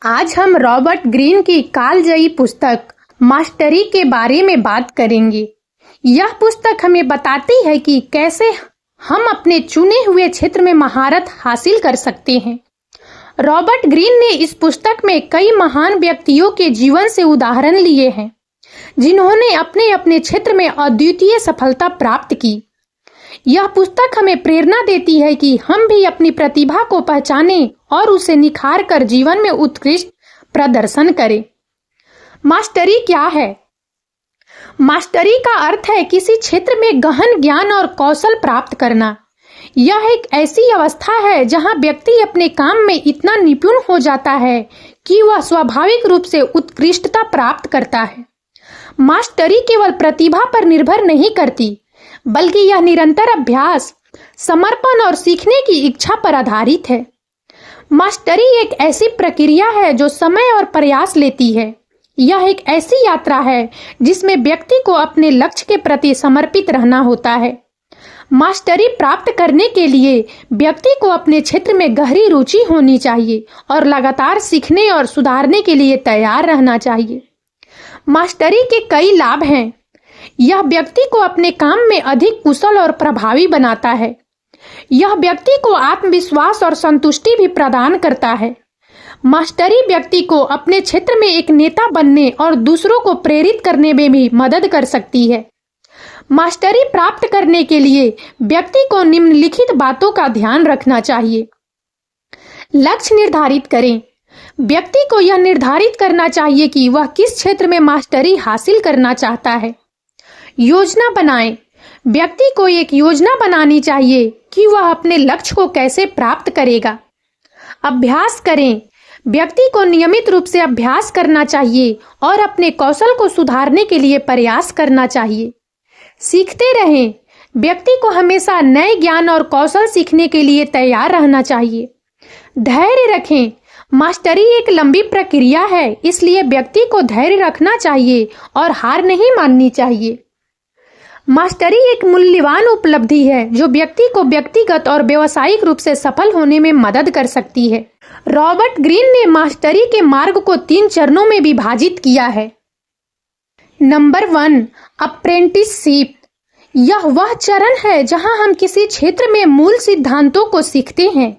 आज हम Robert Greene की कालजयी पुस्तक मास्टरी के बारे में बात करेंगे। यह पुस्तक हमें बताती है कि कैसे हम अपने चुने हुए क्षेत्र में महारत हासिल कर सकते हैं। रॉबर्ट ग्रीन ने इस पुस्तक में कई महान व्यक्तियों के जीवन से उदाहरण लिए हैं, जिन्होंने अपने अपने क्षेत्र में अद्वितीय सफलता प्राप्त की। यह पुस्तक हमें प्रेरणा देती है कि हम भी अपनी प्रतिभा को पहचानें और उसे निखार कर जीवन में उत्कृष्ट प्रदर्शन करें। मास्टरी क्या है? मास्टरी का अर्थ है किसी क्षेत्र में गहन ज्ञान और कौशल प्राप्त करना। यह एक ऐसी अवस्था है जहां व्यक्ति अपने काम में इतना निपुण हो जाता है कि वह स्वाभाविक रूप से उत्कृष्टता प्राप्त करता है। मास्टरी केवल प्रतिभा पर निर्भर नहीं करती, बल्कि यह निरंतर अभ्यास, समर्पण और सीखने की इच्छा पर आधारित है। मास्टरी एक ऐसी प्रक्रिया है जो समय और प्रयास लेती है। यह एक ऐसी यात्रा है जिसमें व्यक्ति को अपने लक्ष्य के प्रति समर्पित रहना होता है। मास्टरी प्राप्त करने के लिए व्यक्ति को अपने क्षेत्र में गहरी रुचि होनी चाहिए और लगातार सीखने और सुधारने के लिए तैयार रहना चाहिए। मास्टरी के कई लाभ हैं। यह व्यक्ति को अपने काम में अधिक कुशल और प्रभावी बनाता है। यह व्यक्ति को आत्मविश्वास और संतुष्टि भी प्रदान करता है। मास्टरी व्यक्ति को अपने क्षेत्र में एक नेता बनने और दूसरों को प्रेरित करने में भी मदद कर सकती है। मास्टरी प्राप्त करने के लिए व्यक्ति को निम्नलिखित बातों का ध्यान रखना चाहिए। लक्ष्य निर्धारित करें। व्यक्ति को यह निर्धारित करना चाहिए कि वह किस क्षेत्र में मास्टरी हासिल करना चाहता है। योजना बनाएं। व्यक्ति को एक योजना बनानी चाहिए कि वह अपने लक्ष्य को कैसे प्राप्त करेगा। अभ्यास करें। व्यक्ति को नियमित रूप से अभ्यास करना चाहिए और अपने कौशल को सुधारने के लिए प्रयास करना चाहिए। सीखते रहें। व्यक्ति को हमेशा नए ज्ञान और कौशल सीखने के लिए तैयार रहना चाहिए। धैर्य रखें। मास्टरी एक लंबी प्रक्रिया है, इसलिए व्यक्ति को धैर्य रखना चाहिए और हार नहीं माननी चाहिए। मास्टरी एक मूल्यवान उपलब्धि है जो व्यक्ति को व्यक्तिगत और व्यावसायिक रूप से सफल होने में मदद कर सकती है। रॉबर्ट ग्रीन ने मास्टरी के मार्ग को 3 चरणों में विभाजित किया है। Number 1, apprenticeship. यह वह चरण है जहां हम किसी क्षेत्र में मूल सिद्धांतों को सीखते हैं।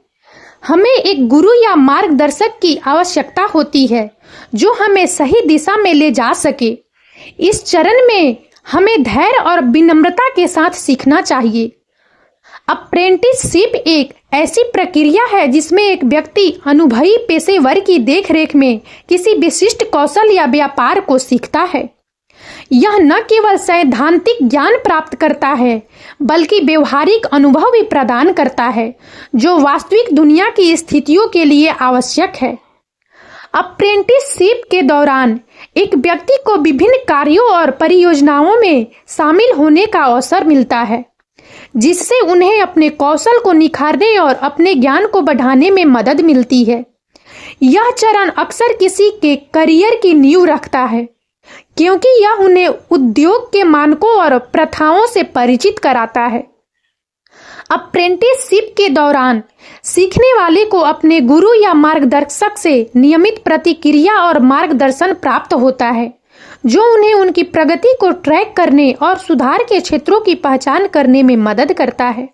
हमें एक गुरु या मार्गदर्शक की आवश्यकता होती है जो हमें सही दिशा में ले जा सके। इस चरण में हमें धैर्य और विनम्रता के साथ सीखना चाहिए। अप्रेंटिसशिप एक ऐसी प्रक्रिया है जिसमें एक व्यक्ति अनुभवी पेशेवर की देखरेख में किसी विशिष्ट कौशल या व्यापार को सीखता है। यह न केवल सैद्धांतिक ज्ञान प्राप्त करता है, बल्कि व्यवहारिक अनुभव भी प्रदान करता है जो वास्तविक दुनिया की स्थितियों के लिए आवश्यक है। अप्रेंटिसशिप के दौरान एक व्यक्ति को विभिन्न कार्यों और परियोजनाओं में शामिल होने का अवसर मिलता है, जिससे उन्हें अपने कौशल को निखारने और अपने ज्ञान को बढ़ाने में मदद मिलती है। यह चरण अक्सर किसी के करियर की नींव रखता है, क्योंकि यह उन्हें उद्योग के मानकों और प्रथाओं से परिचित कराता है। अप्रेंटिसशिप के दौरान सीखने वाले को अपने गुरु या मार्गदर्शक से नियमित प्रतिक्रिया और मार्गदर्शन प्राप्त होता है, जो उन्हें उनकी प्रगति को ट्रैक करने और सुधार के क्षेत्रों की पहचान करने में मदद करता है।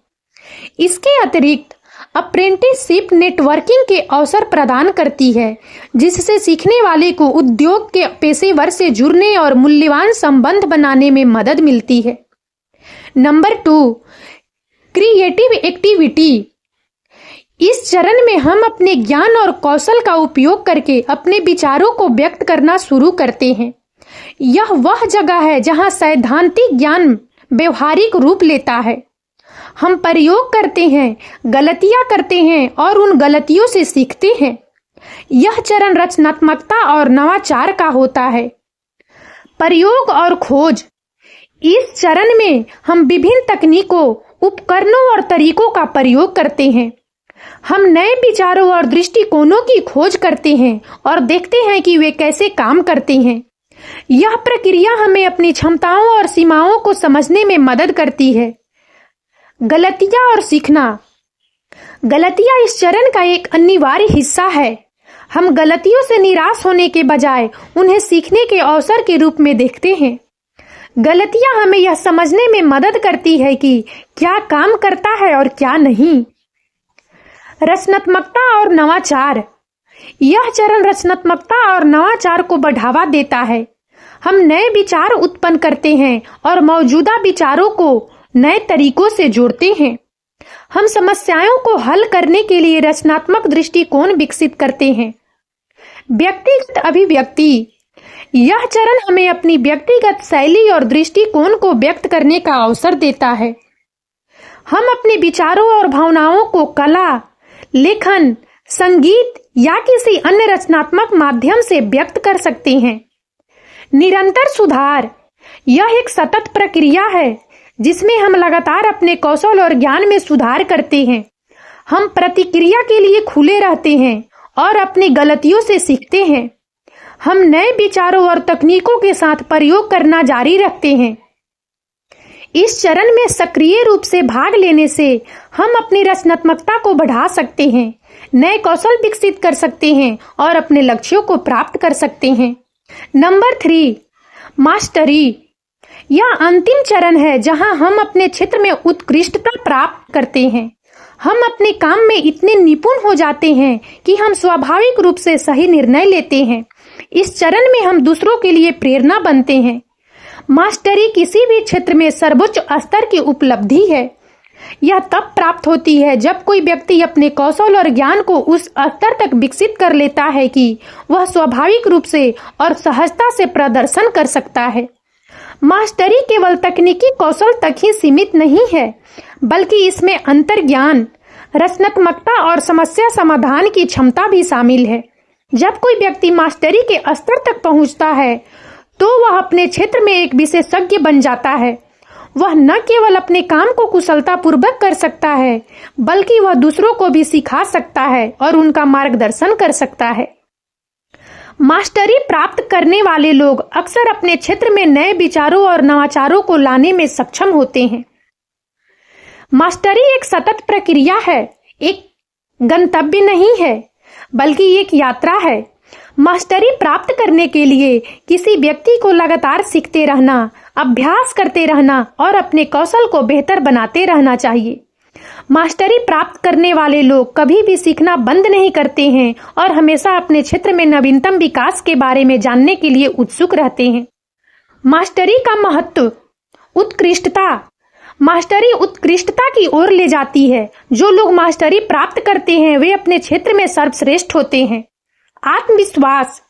इसके अतिरिक्त अप्रेंटिसशिप नेटवर्किंग के अवसर प्रदान करती है, जिससे सीखने वाले को उद्योग के पेशेवर से जुड़ने और मूल्यवान संबंध बनाने में मदद मिलती है। Number 2, creative activity. इस चरण में हम अपने ज्ञान और कौशल का उपयोग करके अपने विचारों को व्यक्त करना शुरू करते हैं। यह वह जगह है जहां सैद्धांतिक ज्ञान व्यवहारिक रूप लेता है। हम प्रयोग करते हैं, गलतियां करते हैं और उन गलतियों से सीखते हैं। यह चरण रचनात्मकता और नवाचार का होता है। प्रयोग और खोज। इस चरण में हम विभिन्न तकनीकों, उपकरणों और तरीकों का प्रयोग करते हैं। हम नए विचारों और दृष्टिकोणों की खोज करते हैं और देखते हैं कि वे कैसे काम करते हैं। यह प्रक्रिया हमें अपनी क्षमताओं और सीमाओं को समझने में मदद करती है। गलतियां और सीखना। गलतियां इस चरण का एक अनिवार्य हिस्सा है। हम गलतियों से निराश होने के बजाय उन्हें सीखने के अवसर के रूप में देखते हैं। गलतियां हमें यह समझने में मदद करती है कि क्या काम करता है और क्या नहीं। रचनात्मकता और नवाचार। यह चरण रचनात्मकता और नवाचार को बढ़ावा देता है। हम नए विचार उत्पन्न करते हैं और मौजूदा विचारों को नए तरीकों से जोड़ते हैं। हम समस्याओं को हल करने के लिए रचनात्मक दृष्टिकोण विकसित करते हैं। व्यक्तिगत अभिव्यक्ति। यह चरण हमें अपनी व्यक्तिगत शैली और दृष्टिकोण को व्यक्त करने का अवसर देता है। हम अपने विचारों और भावनाओं को कला, लेखन, संगीत या किसी अन्य रचनात्मक माध्यम से व्यक्त कर सकते हैं। निरंतर सुधार। यह एक सतत प्रक्रिया है जिसमें हम लगातार अपने कौशल और ज्ञान में सुधार करते हैं। हम प्रतिक्रिया के लिए खुले रहते हैं और अपनी गलतियों से सीखते हैं। हम नए विचारों और तकनीकों के साथ प्रयोग करना जारी रखते हैं। इस चरण में सक्रिय रूप से भाग लेने से हम अपनी रचनात्मकता को बढ़ा सकते हैं, नए कौशल विकसित कर सकते हैं और अपने लक्ष्यों को प्राप्त कर सकते हैं। Number 3, mastery. यह अंतिम चरण है जहां हम अपने क्षेत्र में उत्कृष्टता प्राप्त करते हैं। हम अपने काम में इतने निपुण हो जाते हैं कि हम स्वाभाविक रूप से सही निर्णय लेते हैं। इस चरण में हम दूसरों के लिए प्रेरणा बनते हैं। मास्टरी किसी भी क्षेत्र में सर्वोच्च स्तर की उपलब्धि है। यह तब प्राप्त होती है जब कोई व्यक्ति अपने कौशल और ज्ञान को उस स्तर तक विकसित कर लेता है कि वह स्वाभाविक रूप से और सहजता से प्रदर्शन कर सकता है। मास्टरी केवल तकनीकी कौशल तक ही सीमित नहीं है, बल्कि इसमें अंतर्ज्ञान, रचनात्मकता और समस्या समाधान की क्षमता भी शामिल है। जब कोई व्यक्ति मास्टरी के स्तर तक पहुंचता है, तो वह अपने क्षेत्र में एक विशेषज्ञ बन जाता है। वह न केवल अपने काम को कुशलतापूर्वक कर सकता है, बल्कि वह दूसरों को भी सिखा सकता है और उनका मार्गदर्शन कर सकता है। मास्टरी प्राप्त करने वाले लोग अक्सर अपने क्षेत्र में नए विचारों और नवाचारों को लाने में सक्षम होते हैं। मास्टरी एक सतत प्रक्रिया है, एक गंतव्य नहीं है, बल्कि एक यात्रा है। मास्टरी प्राप्त करने के लिए किसी व्यक्ति को लगातार सीखते रहना, अभ्यास करते रहना और अपने कौशल को बेहतर बनाते रहना चाहिए। मास्टरी प्राप्त करने वाले लोग कभी भी सीखना बंद नहीं करते हैं और हमेशा अपने क्षेत्र में नवीनतम विकास के बारे में जानने के लिए उत्सुक रहते हैं। मास्टरी का महत्व। उत्कृष्टता। मास्टरी उत्कृष्टता की ओर ले जाती है। जो लोग मास्टरी प्राप्त करते हैं वे अपने क्षेत्र में सर्वश्रेष्ठ होते हैं। आत्मविश्वास।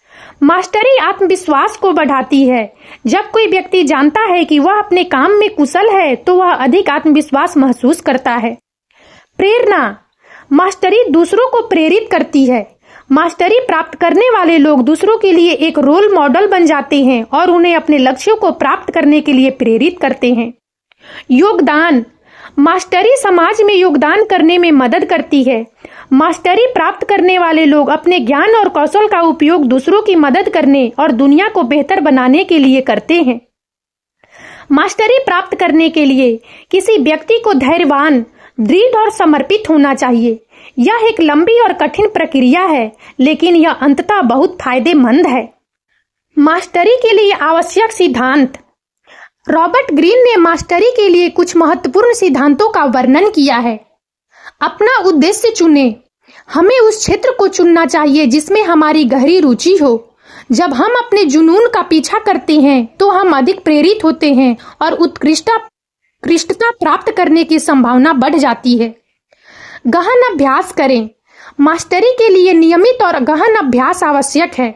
मास्टरी आत्मविश्वास को बढ़ाती है। जब कोई व्यक्ति जानता है कि वह अपने काम में कुशल है, तो वह अधिक आत्मविश्वास महसूस करता है। प्रेरणा। मास्टरी दूसरों को प्रेरित करती है। मास्टरी प्राप्त करने वाले लोग दूसरों के लिए एक रोल मॉडल बन जाते हैं और उन्हें अपने लक्ष्यों को प्राप्त करने के लिए प्रेरित करते हैं। योगदान। मास्टरी समाज में योगदान करने में मदद करती है। मास्टरी प्राप्त करने वाले लोग अपने ज्ञान और कौशल का उपयोग दूसरों की मदद करने और दुनिया को बेहतर बनाने के लिए करते हैं। मास्टरी प्राप्त करने के लिए किसी व्यक्ति को धैर्यवान, दृढ़ और समर्पित होना चाहिए। यह एक लंबी और कठिन प्रक्रिया है, लेकिन यह अंततः बहुत फायदेमंद है। मास्टरी के लिए आवश्यक सिद्धांत। रॉबर्ट ग्रीन ने मास्टरी के लिए कुछ महत्वपूर्ण सिद्धांतों का वर्णन किया है। अपना उद्देश्य चुनें। हमें उस क्षेत्र को चुनना चाहिए जिसमें हमारी गहरी रुचि हो। जब हम अपने जुनून का पीछा करते हैं, तो हम अधिक प्रेरित होते हैं और उत्कृष्टता प्राप्त करने की संभावना बढ़ जाती है। गहन अभ्यास करें। मास्टरी के लिए नियमित और गहन अभ्यास आवश्यक है।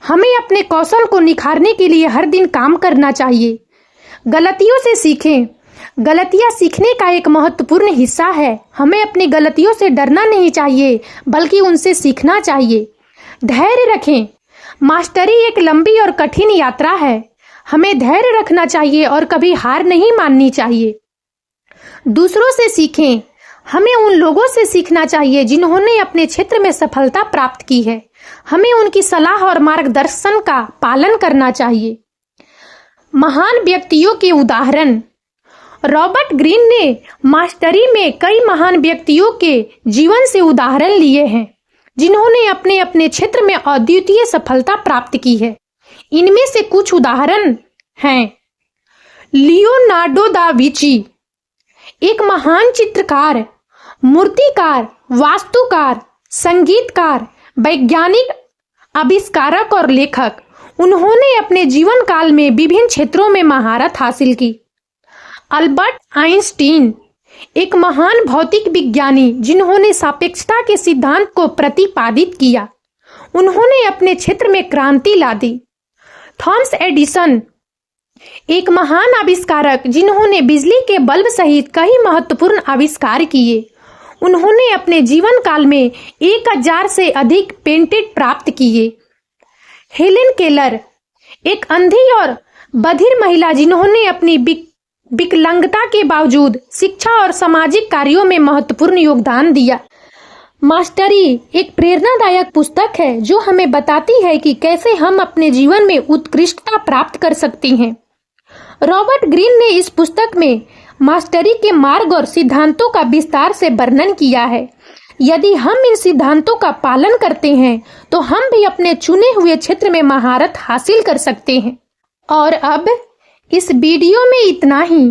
हमें अपने कौशल को निखारने के लिए हर दिन काम करना चाहिए। गलतियों से सीखें। गलतियां सीखने का एक महत्वपूर्ण हिस्सा है। हमें अपनी गलतियों से डरना नहीं चाहिए, बल्कि उनसे सीखना चाहिए। धैर्य रखें। मास्टरी एक लंबी और कठिन यात्रा है। हमें धैर्य रखना चाहिए और कभी हार नहीं माननी चाहिए। दूसरों से सीखें। हमें उन लोगों से सीखना चाहिए जिन्होंने अपने क्षेत्र में सफलता प्राप्त की है। हमें उनकी सलाह और मार्गदर्शन का पालन करना चाहिए। महान व्यक्तियों के उदाहरण। रॉबर्ट ग्रीन ने मास्टरी में कई महान व्यक्तियों के जीवन से उदाहरण लिए हैं, जिन्होंने अपने अपने क्षेत्र में अद्वितीय सफलता प्राप्त की है। इनमें से कुछ उदाहरण हैं। लियोनार्डो दा विंची एक महान चित्रकार, मूर्तिकार, वास्तुकार, संगीतकार, वैज्ञानिक, आविष्कारक और लेखक। उन्होंने अपने जीवन काल में विभिन्न क्षेत्रों में महारत हासिल की। अल्बर्ट आइंस्टीन एक महान भौतिक विज्ञानी, जिन्होंने सापेक्षता के सिद्धांत को प्रतिपादित किया। उन्होंने अपने क्षेत्र में क्रांति ला दी। थॉमस एडिसन एक महान आविष्कारक, जिन्होंने बिजली के बल्ब सहित कई महत्वपूर्ण आविष्कार किए। उन्होंने अपने जीवन काल में 1000 से अधिक पेटेंट प्राप्त किए। हेलेन केलर एक अंधी और बधिर महिला, जिन्होंने अपनी विकलांगता के बावजूद शिक्षा और सामाजिक कार्यों में महत्वपूर्ण योगदान दिया। मास्टरी एक प्रेरणादायक पुस्तक है, जो हमें बताती है कि कैसे हम अपने जीवन में उत्कृष्टता प्राप्त कर सकते हैं। रॉबर्ट ग्रीन ने इस पुस्तक में मास्टरी के मार्ग और सिद्धांतों का विस्तार से वर्णन किया है। यदि हम इन सिद्धांतों का पालन करते हैं तो हम भी अपने चुने हुए क्षेत्र में महारत हासिल कर सकते हैं। और अब इस वीडियो में इतना ही।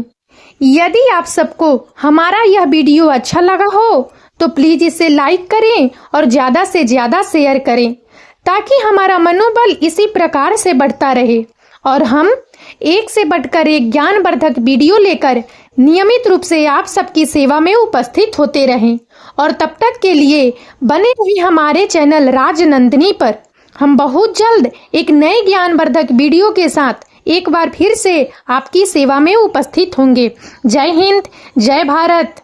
यदि आप सबको हमारा यह वीडियो अच्छा लगा हो तो प्लीज इसे लाइक करें और ज्यादा से ज्यादा शेयर करें, ताकि हमारा मनोबल इसी प्रकार से बढ़ता रहे और हम एक से बढ़कर एक ज्ञानवर्धक वीडियो लेकर नियमित रूप से आप सबकी सेवा में उपस्थित होते रहें। और तब तक के लिए बने रहिए हमारे चैनल राजनंदिनी पर। हम बहुत जल्द एक नए ज्ञानवर्धक वीडियो के साथ एक बार फिर से आपकी सेवा में उपस्थित होंगे। जय हिंद, जय भारत।